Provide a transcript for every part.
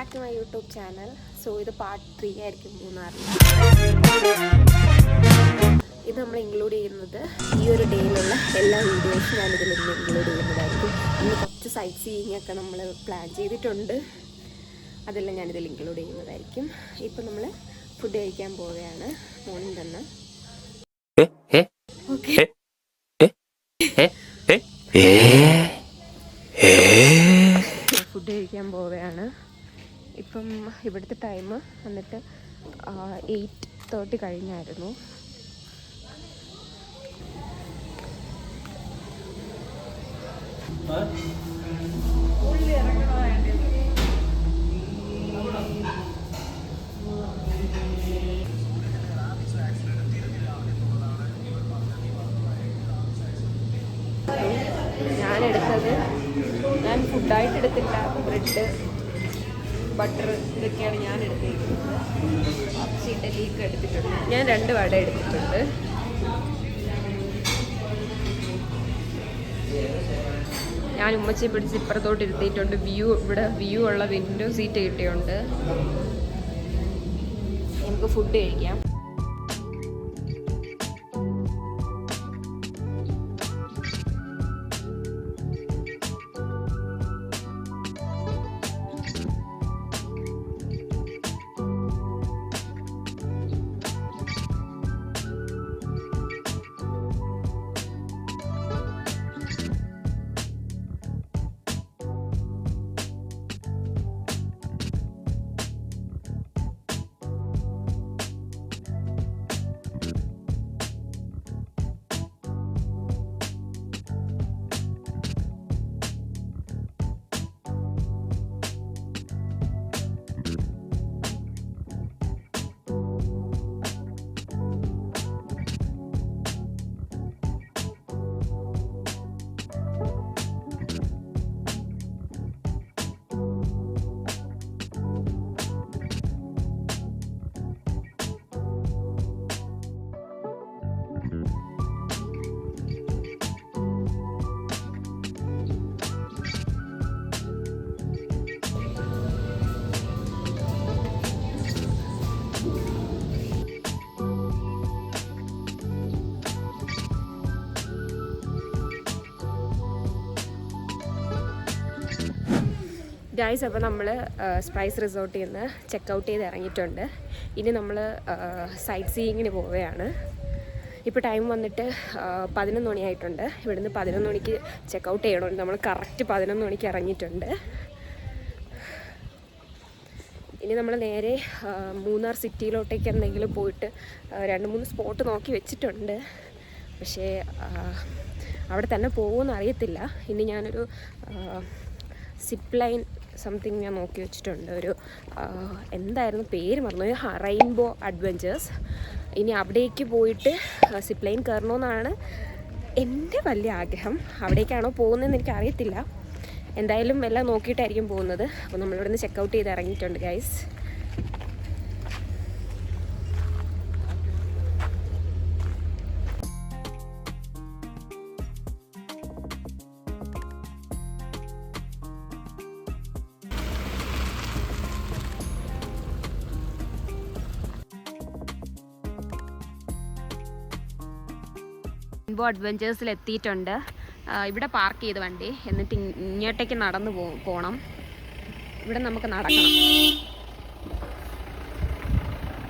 Back to my YouTube channel. So ഇത് part 3 ആയിരിക്കും മൂന്നാറിൽ. ഇത് നമ്മൾ ഇൻക്ലൂഡ് ചെയ്യുന്നത് ഈ ഒരു ഡേയിലുള്ള എല്ലാ വീഡിയോസും ഞാനിതിൽ ഇന്ന് ഇൻക്ലൂഡ് ചെയ്യുന്നതായിരിക്കും. ഇന്ന് കുറച്ച് സൈറ്റ് സീയിങ് ഒക്കെ നമ്മൾ പ്ലാൻ ചെയ്തിട്ടുണ്ട്, അതെല്ലാം ഞാനിതിൽ ഇൻക്ലൂഡ് ചെയ്യുന്നതായിരിക്കും. ഇപ്പം നമ്മൾ ഫുഡ് കഴിക്കാൻ പോവുകയാണ്. മോർണിംഗ് തന്നെ ഓക്കെ. ഫുഡ് കഴിക്കാൻ പോവുകയാണ്. ഇപ്പം ഇവിടുത്തെ ടൈം വന്നിട്ട് 8:30 കഴിഞ്ഞായിരുന്നു. ഞാൻ ഫുഡായിട്ട് എടുത്തില്ല. ബ്രെഡ്, ബട്ടർ ഇതൊക്കെയാണ് ഞാൻ എടുത്തിരിക്കുന്നത്. കുറച്ച് ഇഡലിയൊക്കെ എടുത്തിട്ടുണ്ട്. ഞാൻ 2 വട എടുത്തിട്ടുണ്ട്. ഞാൻ ഉമ്മച്ചിയെ പിടിച്ച് ഇപ്പുറത്തോട്ട് ഇരുത്തിയിട്ടുണ്ട്. ഇവിടെ വ്യൂ ഉള്ള വിൻഡോ സീറ്റ് കിട്ടിയുണ്ട്. നമുക്ക് ഫുഡ് കഴിക്കാം. ഗൈസ്, അപ്പോൾ നമ്മൾ സ്പൈസ് റിസോർട്ടിൽ നിന്ന് ചെക്കൗട്ട് ചെയ്ത് ഇറങ്ങിയിട്ടുണ്ട്. ഇനി നമ്മൾ സൈറ്റ് സീയിങ്ങിന് പോവുകയാണ്. ഇപ്പോൾ ടൈം വന്നിട്ട് 11 മണിയായിട്ടുണ്ട്. ഇവിടുന്ന് 11 മണിക്ക് ചെക്കൗട്ട് ചെയ്യണം. നമ്മൾ കറക്റ്റ് 11 മണിക്ക് ഇറങ്ങിയിട്ടുണ്ട്. ഇനി നമ്മൾ നേരെ മൂന്നാർ സിറ്റിയിലോട്ടേക്ക് എന്തെങ്കിലും പോയിട്ട് 2-3 സ്പോട്ട് നോക്കി വെച്ചിട്ടുണ്ട്. പക്ഷേ അവിടെ തന്നെ പോകുമെന്ന് അറിയത്തില്ല. ഇനി ഞാനൊരു സിപ്പ് ലൈൻ സംതിങ് ഞാൻ നോക്കി വെച്ചിട്ടുണ്ട്. ഒരു എന്തായിരുന്നു പേര് മറന്നു, റെയിൻബോ അഡ്വഞ്ചേഴ്സ്. ഇനി അവിടേക്ക് പോയിട്ട് സിപ്പ് ലൈൻ കയറണമെന്നാണ് എൻ്റെ വലിയ ആഗ്രഹം. അവിടേക്കാണോ പോകുന്നതെന്ന് എനിക്കറിയത്തില്ല. എന്തായാലും എല്ലാം നോക്കിയിട്ടായിരിക്കും പോകുന്നത്. അപ്പോൾ നമ്മളിവിടെ നിന്ന് ചെക്കൗട്ട് ചെയ്ത് ഇറങ്ങിയിട്ടുണ്ട് ഗൈസ്. റെയിൻബോ അഡ്വഞ്ചേഴ്സിൽ എത്തിയിട്ടുണ്ട്. ഇവിടെ പാർക്ക് ചെയ്ത് വണ്ടി, എന്നിട്ട് ഇങ്ങോട്ടേക്ക് നടന്ന് പോകണം. ഇവിടെ നമുക്ക് നടക്കണം.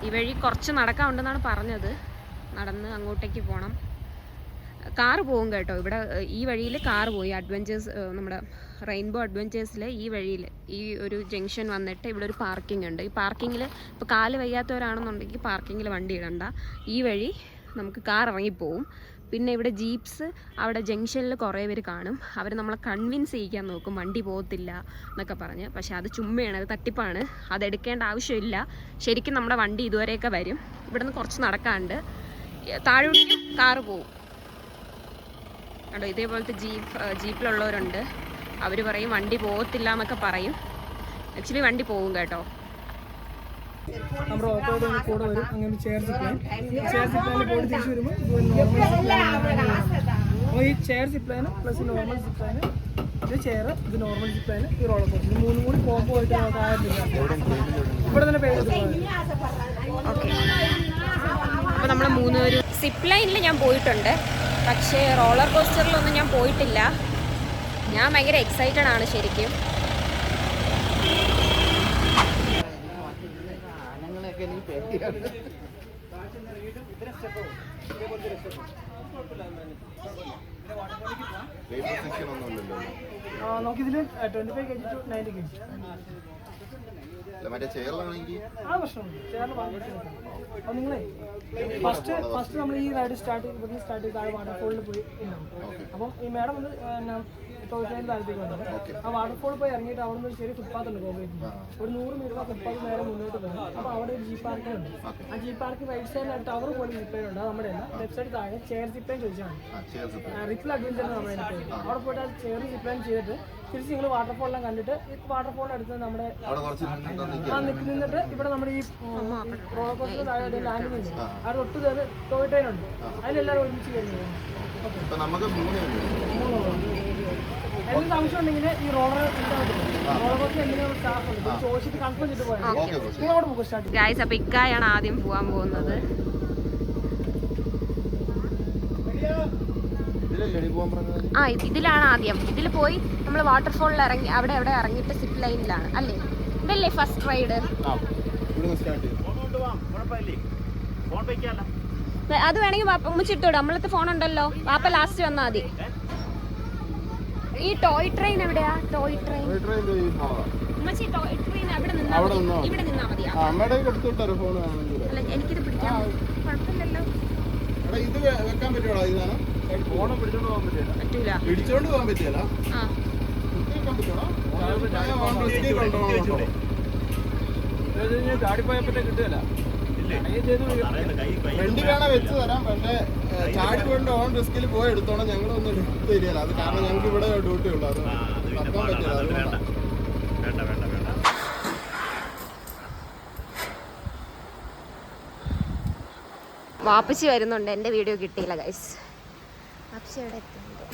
ഈ വഴി കുറച്ച് നടക്കാനുണ്ടെന്നാണ് പറഞ്ഞത്. നടന്ന് അങ്ങോട്ടേക്ക് പോകണം. കാറ് പോകും കേട്ടോ. ഇവിടെ ഈ വഴിയിൽ കാറ് പോയി. അഡ്വഞ്ചേഴ്സ്, നമ്മുടെ റെയിൻബോ അഡ്വഞ്ചേഴ്സിൽ ഈ വഴിയിൽ ഈ ഒരു ജംഗ്ഷൻ വന്നിട്ട് ഇവിടെ ഒരു പാർക്കിംഗ് ഉണ്ട്. ഈ പാർക്കിങ്ങിൽ ഇപ്പോൾ കാല് വയ്യാത്തവരാണെന്നുണ്ടെങ്കിൽ പാർക്കിങ്ങിൽ വണ്ടി ഇടണ്ട. ഈ വഴി നമുക്ക് കാർ ഇറങ്ങിപ്പോവും. പിന്നെ ഇവിടെ ജീപ്സ് അവിടെ ജംഗ്ഷനിൽ കുറേ പേര് കാണും. അവർ നമ്മളെ കൺവിൻസ് ചെയ്യിക്കാൻ നോക്കും വണ്ടി പോകത്തില്ല എന്നൊക്കെ പറഞ്ഞ്. പക്ഷേ അത് ചുമ്മയാണ്, അത് തട്ടിപ്പാണ്. അതെടുക്കേണ്ട ആവശ്യമില്ല. ശരിക്കും നമ്മുടെ വണ്ടി ഇതുവരെയൊക്കെ വരും. ഇവിടെ നിന്ന് കുറച്ച് നടക്കാണ്ട് താഴോട്ട് കാറ് പോവും കേട്ടോ. ഇതേപോലത്തെ ജീപ്പിലുള്ളവരുണ്ട്. അവർ പറയും വണ്ടി പോകത്തില്ല എന്നൊക്കെ പറയും. ആക്ച്വലി വണ്ടി പോവും കേട്ടോ. നമ്മുടെ ഓപ്പറേറ്റർ കൂടെ വരും. അങ്ങനെ ചെയർ സിപ്ലൈൻ പോയി തിരിച്ചു വരുമ്പോൾ നോർമൽ ഈ ചെയർ സിപ്ലൈന് പ്ലസ് നോർമൽ സിപ്ലൈന്, ഇത് ചെയർ, ഇത് നോർമൽ സിപ്ലൈന്, ഈ റോളർ കോസ്റ്റർ, 3 കൂടി കോമ്പോ ആയിട്ട് 1000 ഇവിടെ തന്നെ പേ ചെയ്ത് ഓക്കെ. അപ്പോൾ നമ്മൾ 3 പേര് സിപ്പ് ലൈനിൽ ഞാൻ പോയിട്ടുണ്ട്, പക്ഷേ റോളർ കോസ്റ്ററിലൊന്നും ഞാൻ പോയിട്ടില്ല. ഞാൻ ഭയങ്കര എക്സൈറ്റഡ് ആണ് ശരിക്കും. നമുക്കിതിൽ 25 kg to 90 kg മറ്റേ ചെയറിലാണെങ്കിൽ ആ പ്രശ്നമുണ്ട്. ചെയറിൽ അപ്പോൾ നിങ്ങളെ ഫസ്റ്റ് നമ്മൾ ഈ റൈഡ് സ്റ്റാർട്ട് ചെയ്ത് താഴെ വാട്ടർഫോളിൽ പോയി ഉണ്ടാവും. അപ്പം ഈ മാഡം ഒന്ന് ടോയ്ലറ്റിന് താഴത്തേക്ക് വന്നത് ആ വാട്ടർഫോൾ പോയി ഇറങ്ങിയിട്ട് അവിടെ നിന്ന് ഒരു ചെറിയ ഫുട്പാത്ത് ഉണ്ട് കോൺക്രീറ്റ്. ഒരു 100 മീറ്റർ ഫുട്പാത്ത് നേരെ മുന്നോട്ട് പോകും. അപ്പോൾ അവിടെ ഒരു ജീപ്പ് പാർക്കിംഗ് ഉണ്ട്. ആ ജീപ്പ് പാർക്ക് റൈറ്റ് സൈഡിൽ ടവർ പോലെ ജിപ്പേൻ ഉണ്ട്. അത് നമ്മുടെ അല്ല. ലെഫ്റ്റ് സൈഡ് താഴെ ചെയർ ജിപ്പേൻ ചോദിച്ചാണ് റിക്കിൾ അഡ്വഞ്ചർ നമ്മുടെ പേര്. അവിടെ പോയിട്ട് ആ ചെയർ ജിപ്പേൻ ചെയ്തിട്ട് തിരിച്ച് നിങ്ങൾ വാട്ടർഫോളെല്ലാം കണ്ടിട്ട് ഈ വാട്ടർഫോളിൻ്റെ അടുത്ത് നമ്മുടെ നിന്നിട്ട് ഇവിടെ നമ്മുടെ ഈ റോളർ കോസ്റ്റർ താഴെ ലാൻഡിംഗ് ഉണ്ട്. അവിടെ ഒട്ടു ടോയ് ട്രെയിൻ ഉണ്ട്. അതിലെല്ലാവരും ഒരുമിച്ച് കയറുന്നത്. എന്തെങ്കിലും ആവശ്യം ഉണ്ടെങ്കിൽ ഈ റോളർ കോസ്റ്റർ എന്തെങ്കിലും സ്റ്റാഫ് ഉണ്ട് ചോദിച്ചിട്ട് കൺഫേം ചെയ്തിട്ട് പോയാൽ നിങ്ങൾ അവിടെ പോകും സ്റ്റാർട്ട്. ഗൈസ്, അപ്പോൾ ഇക്കായാണ് ആദ്യം പോകാൻ പോകുന്നത്. ആ ഇതിലാണ് ആദ്യം. ഇതിൽ പോയി നമ്മൾ വാട്ടർഫോളിൽ ഇറങ്ങി അവിടെ ഇറങ്ങിയിട്ട് സിപ്പ് ലൈനിലാണ് അല്ലേ? ഇതല്ലേ ഫസ്റ്റ് റൈഡ്? അത് വേണമെങ്കിൽ ഉമ്മച്ചിട്ടോട്. നമ്മളത്തെ ഫോൺ ഉണ്ടല്ലോ, പാപ്പ ലാസ്റ്റ് വന്നാൽ മതി. ഈ ടോയ് ട്രെയിൻ എവിടെയാ? ടോയ് ട്രെയിൻ ഉമ്മച്ചി, ടോയ് ട്രെയിൻ ഇവിടെ നിന്നാ മതിയാ? അല്ല, എനിക്കിത് പിടിക്കാൻ കുഴപ്പമില്ലല്ലോ. ഇത് വെക്കാൻ പറ്റുമോ? ഇതാണ് ഫോണ് പിടിച്ചോണ്ട് പോകാൻ പറ്റില്ല. പറ്റൂല, പിടിച്ചോണ്ട് പോകാൻ പറ്റില്ല. ചാടിപ്പോയപ്പോ കിട്ടുകയല്ല. ഫ്രണ്ട് വേണേ വെച്ച് തരാം, പക്ഷേ ചാടി കൊണ്ട് ഓൺ റിസ്കിൽ പോയി എടുത്തോണം. ഞങ്ങളൊന്നും എടുത്ത് തരികയില്ല. അത് കാരണം ഞങ്ങൾക്ക് ഇവിടെ ഡ്യൂട്ടി ഉള്ളു. അത് നടക്കാൻ പറ്റില്ല. അതുകൊണ്ടാണ്. വാപ്പച്ചി വരുന്നുണ്ട്. എൻ്റെ വീഡിയോ കിട്ടിയില്ല ഗൈസ്. വാപ്പച്ചി എവിടെ എത്തുന്നുണ്ട്?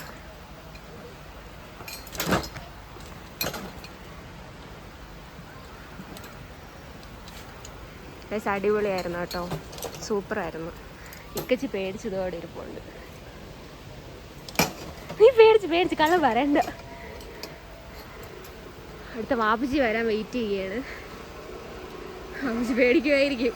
ഗൈസ്, അടിപൊളിയായിരുന്നു കേട്ടോ, സൂപ്പറായിരുന്നു. ഇക്കച്ചി പേടിച്ചതോടെ ഇരിപ്പുണ്ട്. നീ പേടിച്ച് കള്ളം പറയണ്ട. അടുത്ത വാപ്പച്ചി വരാൻ വെയിറ്റ് ചെയ്യാണ്. വാപ്പച്ചി പേടിക്കുമായിരിക്കും.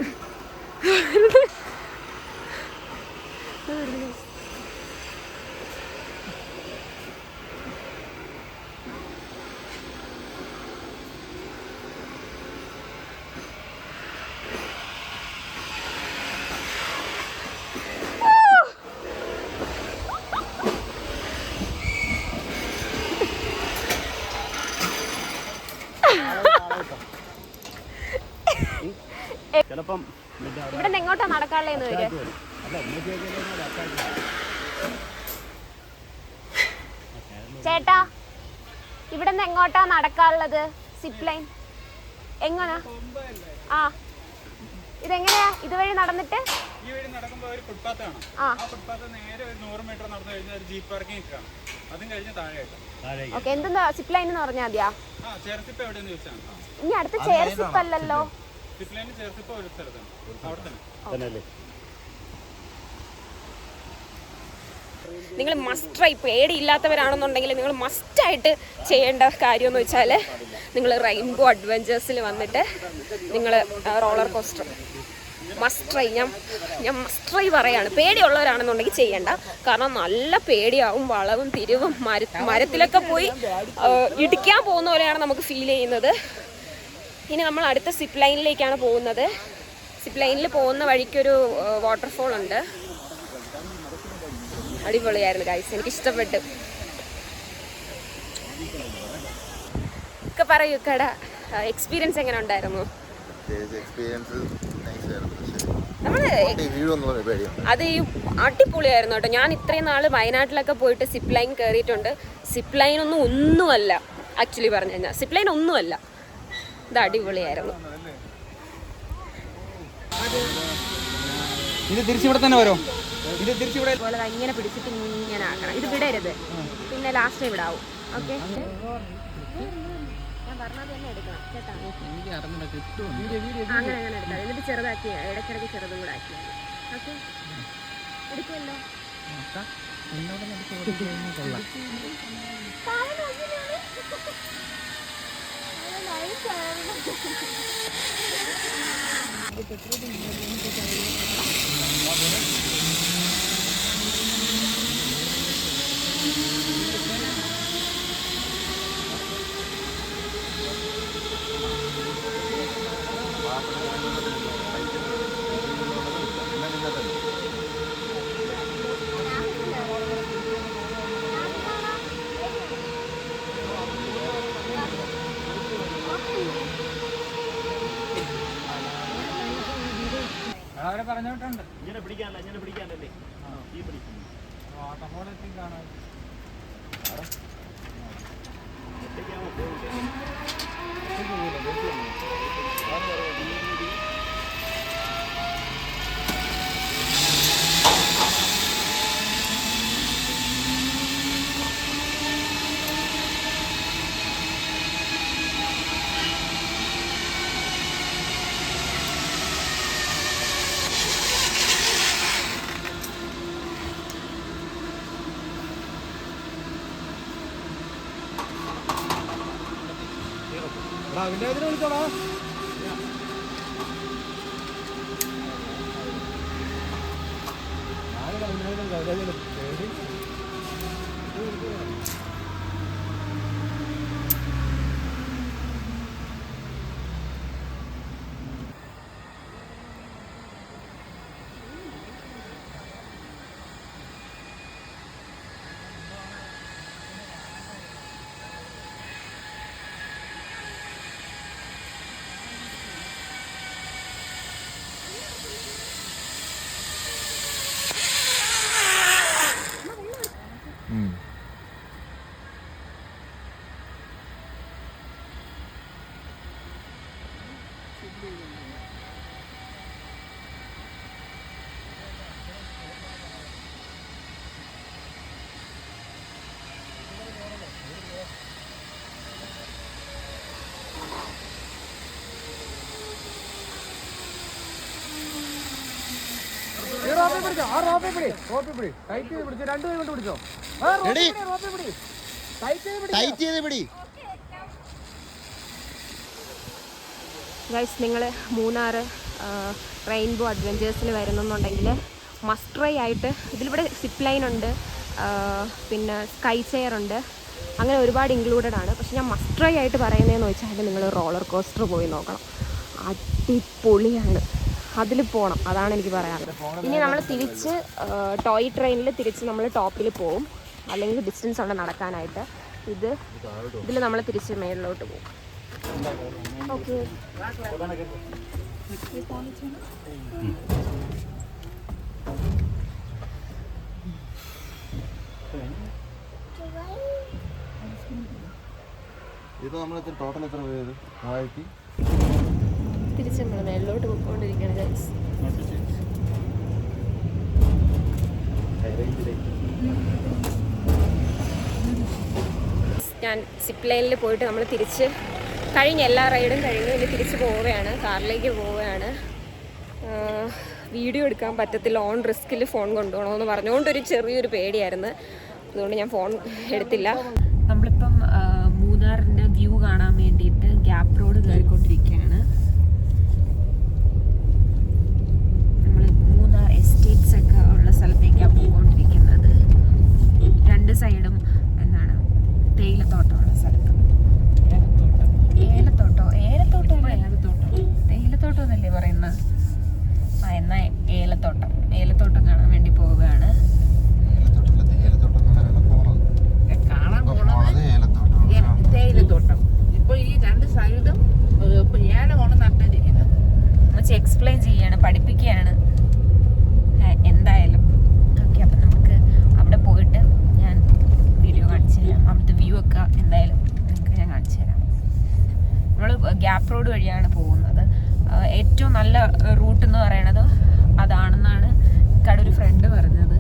ഇവിടെ നിന്ന് എങ്ങോട്ടാ നടക്കാനുള്ളതെന്ന് വരിക? ചേട്ടാ, ഇവിടെ നിന്ന് എങ്ങോട്ടാ നടക്കാനുള്ളത്? സിപ്പ് ലൈൻ എങ്ങനാ? ആ, ഇതെങ്ങനെയാ? ഇതുവഴി നടന്നിട്ട് ഈ വഴി നടക്കുമ്പോൾ ഒരു ഫുട്പാത്ത് കാണാം. ആ ഫുട്പാത്ത് നേരെ ഒരു 100 മീറ്റർ നടന്നു കഴിഞ്ഞാൽ ഒരു ജീപ്പ് പാർക്കിംഗ് കാണാം. അതും കഴിഞ്ഞ് താഴെയായിട്ട്. ഓക്കെ, എന്തെന്നാ സിപ്പ് ലൈൻ എന്ന് പറഞ്ഞാൽ മതിയാ? ആ, ചെയർ സിപ്പ് എവിടെയെന്ന് ചോദിച്ചാൽ ഇനി അടുത്ത ചെയർ സിപ്പ് അല്ലല്ലോ. സിപ്പ് ലൈനിൽ ചെയർ സിപ്പ് ഒരു സ്ഥലത്താണ്, അവിടെ തന്നെ. നിങ്ങൾ മസ്റ്റായി, പേടിയില്ലാത്തവരാണെന്നുണ്ടെങ്കിൽ നിങ്ങൾ മസ്റ്റായിട്ട് ചെയ്യേണ്ട കാര്യം എന്ന് വെച്ചാൽ നിങ്ങൾ റെയിൻബോ അഡ്വഞ്ചേഴ്സിൽ വന്നിട്ട് നിങ്ങൾ റോളർ കോസ്റ്റർ മസ്റ്റ് ഞാൻ മസ്റ്റ് ട്രൈ പറയാണ്. പേടിയുള്ളവരാണെന്നുണ്ടെങ്കിൽ ചെയ്യണ്ട, കാരണം നല്ല പേടിയാവും. വളവും തിരിവും മരത്തിലൊക്കെ പോയി ഇടിക്കാൻ പോകുന്ന പോലെയാണ് നമുക്ക് ഫീൽ ചെയ്യുന്നത്. ഇനി നമ്മൾ അടുത്ത സിപ്പ് ലൈനിലേക്കാണ് പോകുന്നത്. സിപ്പ് ലൈനിൽ പോകുന്ന വഴിക്കൊരു വാട്ടർഫോൾ ഉണ്ട്. അടിപൊളിയായിരുന്നു ഗൈസ്, എനിക്കിഷ്ടപ്പെട്ടു. ഒക്കെ പറയൂ കട, എക്സ്പീരിയൻസ് എങ്ങനെ ഉണ്ടായിരുന്നു? അത് ഈ അടിപൊളിയായിരുന്നു കേട്ടോ. ഞാൻ ഇത്രയും നാൾ വയനാട്ടിലൊക്കെ പോയിട്ട് സിപ്പ് ലൈൻ കയറിയിട്ടുണ്ട്. സിപ്പ് ലൈൻ ഒന്നുമല്ല, ആക്ച്വലി പറഞ്ഞു കഴിഞ്ഞാൽ സിപ്പ് ലൈൻ ഒന്നുമല്ല. ഇത് അടിപൊളിയായിരുന്നു. ഇത് തിരിച്ചിവിടെ തന്നെ വരും. ഇത് തിരിച്ചിവിടെ അതുപോലെ ഇങ്ങനെ പിടിച്ചിട്ട് ഇങ്ങനെ ആക്കണം. ഇത് വിടരുത്, പിന്നെ ലാസ്റ്റ് വിടാവും. ഓക്കെ, പറഞ്ഞത് തന്നെ എടുക്കണം കേട്ടോ. എനിക്ക് അറിഞ്ഞില്ല കിട്ടുമോ അങ്ങനെ എടുക്കാം. എന്നിട്ട് ചെറുതാക്കി ഇടയ്ക്കിടയ്ക്ക് ചെറുതും കൂടെ ആക്കിയാൽ മതി. ഓക്കെ, എടുക്കുമല്ലോ. കൊള്ളാം. അവരെ പറഞ്ഞോട്ടുണ്ട് ഇങ്ങനെ പിടിക്കാണ്ടല്ലേ ഈ പിടിക്കുന്നു വാട്ടർഫോളെത്തി കാണാൻ വിളിച്ചോടാ. ഗൈസ്, നിങ്ങൾ മൂന്നാർ റെയിൻബോ അഡ്വഞ്ചേഴ്സിൽ വരുന്നെന്നുണ്ടെങ്കിൽ മസ്റ്റ് ട്രൈ ആയിട്ട്, ഇതിലിവിടെ സിപ്പ് ലൈൻ ഉണ്ട്, പിന്നെ സ്കൈ ചെയർ ഉണ്ട്, അങ്ങനെ ഒരുപാട് ഇൻക്ലൂഡഡ് ആണ്. പക്ഷെ ഞാൻ മസ്റ്റ് ട്രൈ ആയിട്ട് പറയുന്നതെന്ന് വെച്ചാൽ നിങ്ങൾ റോളർ കോസ്റ്റർ പോയി നോക്കണം. അടിപൊളിയാണ്, അതിൽ പോകണം. അതാണ് എനിക്ക് പറയാനുള്ളത്. ഇനി നമ്മൾ തിരിച്ച് ടോയ് ട്രെയിനിൽ തിരിച്ച് നമ്മൾ ടോപ്പിൽ പോവും, അല്ലെങ്കിൽ ഡിസ്റ്റൻസ് ഉണ്ട് നടക്കാനായിട്ട്. ഇതിൽ നമ്മൾ തിരിച്ച് മേളിലോട്ട് പോകും. ഓക്കെ, ഇത് നമ്മൾ ടോട്ടൽ എത്ര പേര്? 3000. തിരിച്ച് നമ്മൾ മേളിലോട്ട് പോയിക്കൊണ്ടിരിക്കുകയാണ് ഗൈസ്. ഞാൻ സിപ്പ് ലൈനിൽ പോയിട്ട് നമ്മൾ തിരിച്ച് കഴിഞ്ഞ എല്ലാ റൈഡും കഴിഞ്ഞ് ഇനി തിരിച്ച് പോവുകയാണ്, കാറിലേക്ക് പോവുകയാണ്. വീഡിയോ എടുക്കാൻ പറ്റത്തില്ല, ഓൺ റിസ്കിൽ ഫോൺ കൊണ്ടുപോകണമെന്ന് പറഞ്ഞുകൊണ്ടൊരു ചെറിയൊരു പേടിയായിരുന്നു. അതുകൊണ്ട് ഞാൻ ഫോൺ എടുത്തില്ല. നമ്മളിപ്പം മൂന്നാറിൻ്റെ വ്യൂ കാണാൻ വേണ്ടിയിട്ട് ഗ്യാപ്പ് റോഡ് കയറിക്കൊണ്ടിരിക്കുകയാണ്. നമ്മൾ മൂന്നാർ എസ്റ്റേറ്റ്സ് ഒക്കെ ഉള്ള സ്ഥലത്തേക്കാണ് പോയിക്കൊണ്ടിരിക്കുന്നത്. രണ്ട് സൈഡും എന്താണ് തേയിലത്തോട്ടമുള്ള സ്ഥലത്ത്. തേയിലത്തോട്ടം എന്നല്ലേ പറയുന്നത്? എന്നാ ഏലത്തോട്ടം കാണാൻ വേണ്ടി പോവുകയാണ്. തേയിലത്തോട്ടം ഇപ്പൊ ഈ രണ്ട് സൈഡും ഏലമാണ് നട്ടിരിക്കുന്നത്. എക്സ്പ്ലെയിൻ ചെയ്യാണ്, പഠിപ്പിക്കുകയാണ് എന്തായാലും. ഓക്കെ, അപ്പം നമുക്ക് അവിടെ പോയിട്ട് ഞാൻ വീഡിയോ കാണിച്ചു തരാം. അവിടുത്തെ വ്യൂ ഒക്കെ എന്തായാലും നിങ്ങൾക്ക് ഞാൻ കാണിച്ചു തരാം. നമ്മൾ ഗ്യാപ്പ് റോഡ് വഴിയാണ് പോകുന്നത്. ഏറ്റവും നല്ല റൂട്ട് എന്ന് പറയണത് അതാണെന്നാണ് ഒരു ഫ്രണ്ട് പറഞ്ഞത്.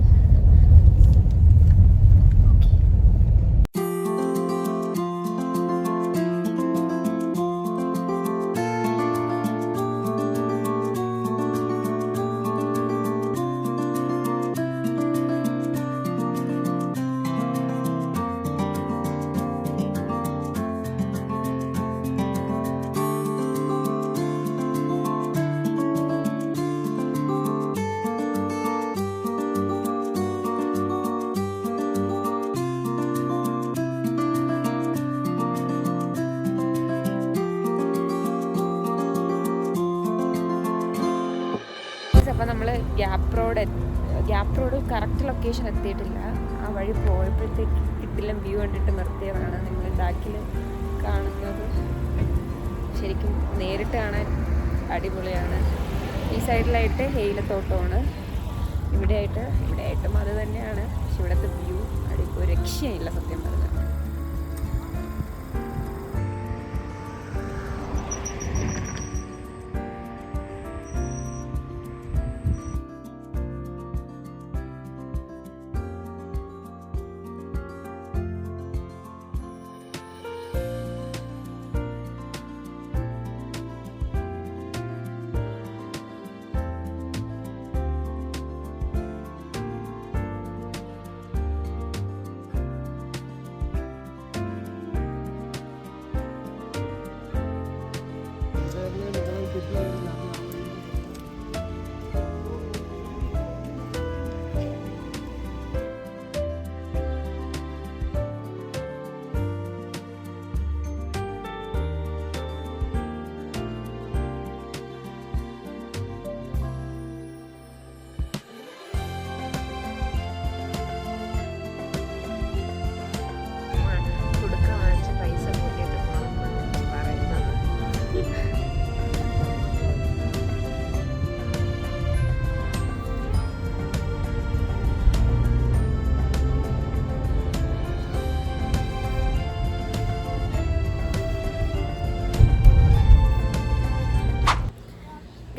ഗ്യാപ്പ് റോഡ് കറക്റ്റ് ലൊക്കേഷൻ എത്തിയിട്ടില്ല. ആ വഴി പോയപ്പോഴത്തേക്ക് കിട്ടില്ല വ്യൂ കണ്ടിട്ട് നിർത്തിയതാണ്. നിങ്ങൾ ബാക്കിൽ കാണുന്നത് ശരിക്കും നേരിട്ട് കാണാൻ അടിപൊളിയാണ്. ഈ സൈഡിലായിട്ട് തേയിലത്തോട്ടമാണ്, ഇവിടെയായിട്ടും അത് തന്നെയാണ്. പക്ഷെ ഇവിടുത്തെ വ്യൂ അടിപൊളി, രക്ഷയില്ല സത്യം പറഞ്ഞാൽ.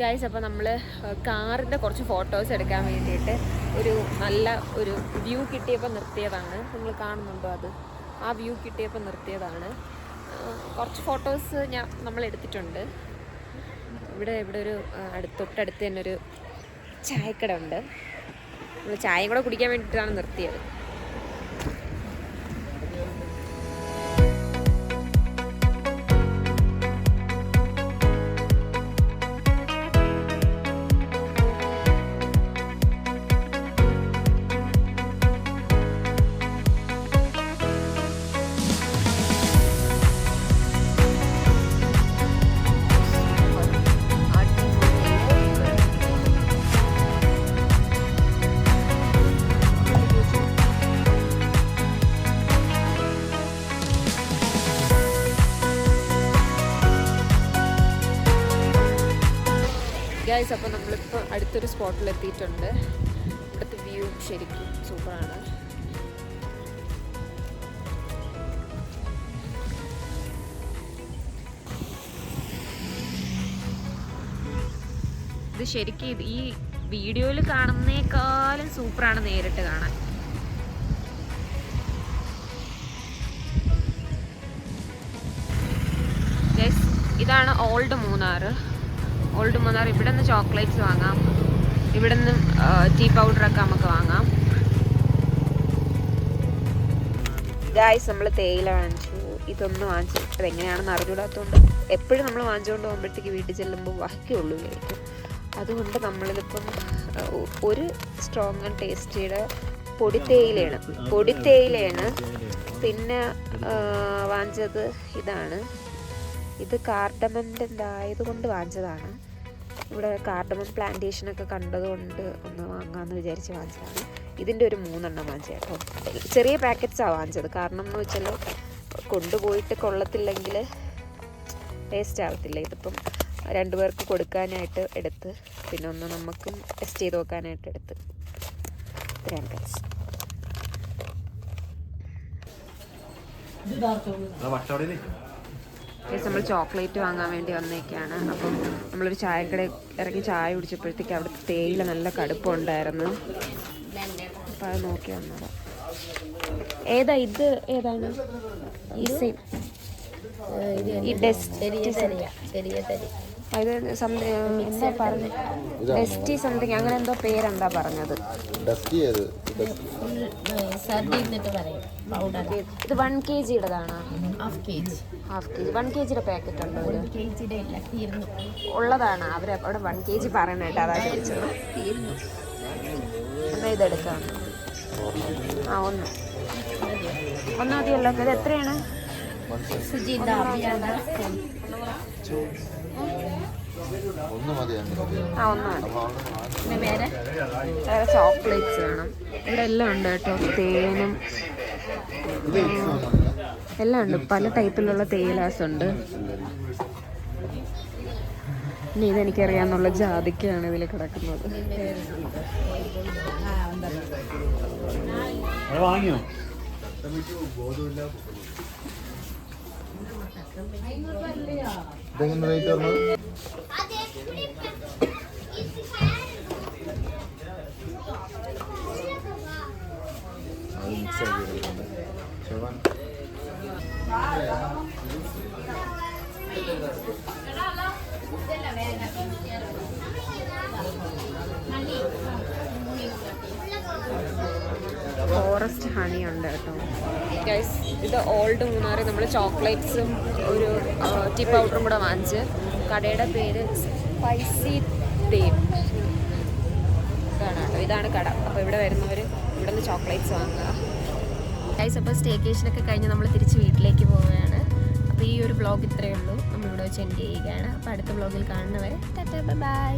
ഗൈസ്, അപ്പോൾ നമ്മൾ കാറിൻ്റെ കുറച്ച് ഫോട്ടോസ് എടുക്കാൻ വേണ്ടിയിട്ട് നല്ല ഒരു വ്യൂ കിട്ടിയപ്പോൾ നിർത്തിയതാണ്. നിങ്ങൾ കാണുന്നുണ്ടോ അത്? ആ വ്യൂ കിട്ടിയപ്പോൾ നിർത്തിയതാണ്. കുറച്ച് ഫോട്ടോസ് നമ്മൾ എടുത്തിട്ടുണ്ട്. ഇവിടെ ഒരു തൊട്ടടുത്ത് തന്നെ ഒരു ചായക്കട ഉണ്ട്. നമ്മൾ ചായയും കൂടെ കുടിക്കാൻ വേണ്ടിയിട്ടാണ് നിർത്തിയത്. ഗൈസ്, അപ്പോൾ നമ്മളിപ്പോൾ അടുത്തൊരു സ്പോട്ടിൽ എത്തിയിട്ടുണ്ട്. ഇവിടുത്തെ വ്യൂ ശരിക്കും സൂപ്പറാണ്. ഇത് ശരിക്കും ഈ വീഡിയോയിൽ കാണുന്നേക്കാളും സൂപ്പറാണ് നേരിട്ട് കാണാൻ. ഗൈസ്, ഇതാണ് ഓൾഡ് മൂന്നാർ. ഇവിടെ നിന്ന് ചോക്ലേറ്റ്സ് വാങ്ങാം, ഇവിടെ നിന്ന് ടീ പൗഡറൊക്കെ നമുക്ക് വാങ്ങാം. ഗായ്സ്, നമ്മൾ തേയില വാങ്ങിച്ചു, ഇതൊന്നും വാങ്ങിച്ചു. അതെങ്ങനെയാണെന്ന് അറിഞ്ഞൂടാത്തതുകൊണ്ട് എപ്പോഴും നമ്മൾ വാങ്ങിച്ചുകൊണ്ട് പോകുമ്പോഴത്തേക്ക് വീട്ടിൽ ചെല്ലുമ്പോൾ ബാക്കിയുള്ളൂ കഴിക്കും. അതുകൊണ്ട് നമ്മളിതിപ്പം ഒരു സ്ട്രോങ് ആൻഡ് ടേസ്റ്റിയുടെ പൊടിത്തേയിലയാണ്. പിന്നെ വാങ്ങിച്ചത് ഇത് കാർഡമൻ്റെ ആയതുകൊണ്ട് വാങ്ങിച്ചതാണ്. ഇവിടെ കാർഡമം പ്ലാന്റേഷനൊക്കെ കണ്ടതുകൊണ്ട് ഒന്ന് വാങ്ങാമെന്ന് വിചാരിച്ച് വാങ്ങിച്ചതാണ്. ഇതിൻ്റെ ഒരു 3 എണ്ണം വാങ്ങിച്ചത് കേട്ടോ. ചെറിയ പാക്കറ്റ്സാണ് വാങ്ങിച്ചത്. കാരണം എന്ന് വെച്ചാൽ കൊണ്ടുപോയിട്ട് കൊള്ളത്തില്ലെങ്കിൽ ടേസ്റ്റ് ആവത്തില്ല. ഇതിപ്പം 2 പേർക്ക് കൊടുക്കാനായിട്ട് എടുത്ത്, പിന്നെ ഒന്ന് നമുക്കും ടെസ്റ്റ് ചെയ്ത് നോക്കാനായിട്ട് എടുത്ത്. ഇത്രയാണ് ഗൈസ്. നമ്മൾ ചോക്ലേറ്റ് വാങ്ങാൻ വേണ്ടി വന്നേക്കാണ്. അപ്പം നമ്മളൊരു ചായക്കട ഇറങ്ങി ചായ കുടിച്ചപ്പോഴത്തേക്ക് അവിടുത്തെ തേയില നല്ല കടുപ്പമുണ്ടായിരുന്നു. അപ്പം അത് നോക്കി വന്നതാണ്. ഏതാണ് ഈ ഡെസ്റ്റി സംതിങ് അങ്ങനെ എന്തോ പേരെന്താ പറഞ്ഞത്? ഇത് 1 kg-യുടേതാണോ? Half K G. 1 kg-യുടെ പാക്കറ്റ് ഉണ്ടോ? ഉള്ളതാണ്. അവിടെ 1 kg പറയണേട്ടോ, അതാ ചോദിച്ചത്. എന്നാ ഇതെടുക്കാം. ഒന്ന് മതിയല്ലോ. ഇത് എത്രയാണ്? ഒന്ന് മതി ആ ഒന്ന് മതി. പിന്നെ വേറെ ചോക്ലേറ്റ്സ് വേണം. ഇവിടെ എല്ലാം ഉണ്ട് കേട്ടോ, തേനും എല്ലാം ഉണ്ട്. പല ടൈപ്പിലുള്ള തേയിലാസ് ഉണ്ട്. ഇനി ഇതെനിക്കറിയാന്നുള്ള ജാതിക്കാണ് ഇതിൽ കിടക്കുന്നത്. വാങ്ങിയോ? ഇതെങ്ങനെ റേറ്റ് പറഞ്ഞത്? അത് മിക്സ് ആക്കി എടുക്കുന്നുണ്ട്. ശിവൻ ഫോറസ്റ്റ് ഹണി ഉണ്ട് കേട്ടോ ഗൈസ്. ഇത് ഓൾഡ് മൂന്നാറ് നമ്മൾ ചോക്ലേറ്റ്സും ഒരു ടീ പൗഡറും കൂടെ വാങ്ങിച്ച്. കടയുടെ പേര് സ്പൈസി തേൻ. ഇതാണ് കേട്ടോ, ഇതാണ് കട. അപ്പോൾ ഇവിടെ വരുന്നവർ ഇവിടെ നിന്ന് ചോക്ലേറ്റ്സ് വാങ്ങുക ഗൈസ്. അപ്പോൾ സ്റ്റേക്കേഷനൊക്കെ കഴിഞ്ഞ് നമ്മൾ തിരിച്ച് വീട്ടിലേക്ക് പോവുകയാണ്. അപ്പോൾ ഈ ഒരു വ്ളോഗ് ഇത്രയേ ഉള്ളൂ. നമ്മളിവിടെ വെച്ച് എൻഡ് ചെയ്യുകയാണ്. അപ്പോൾ അടുത്ത വ്ളോഗിൽ കാണുന്നവരെ ടാറ്റാ ബൈ.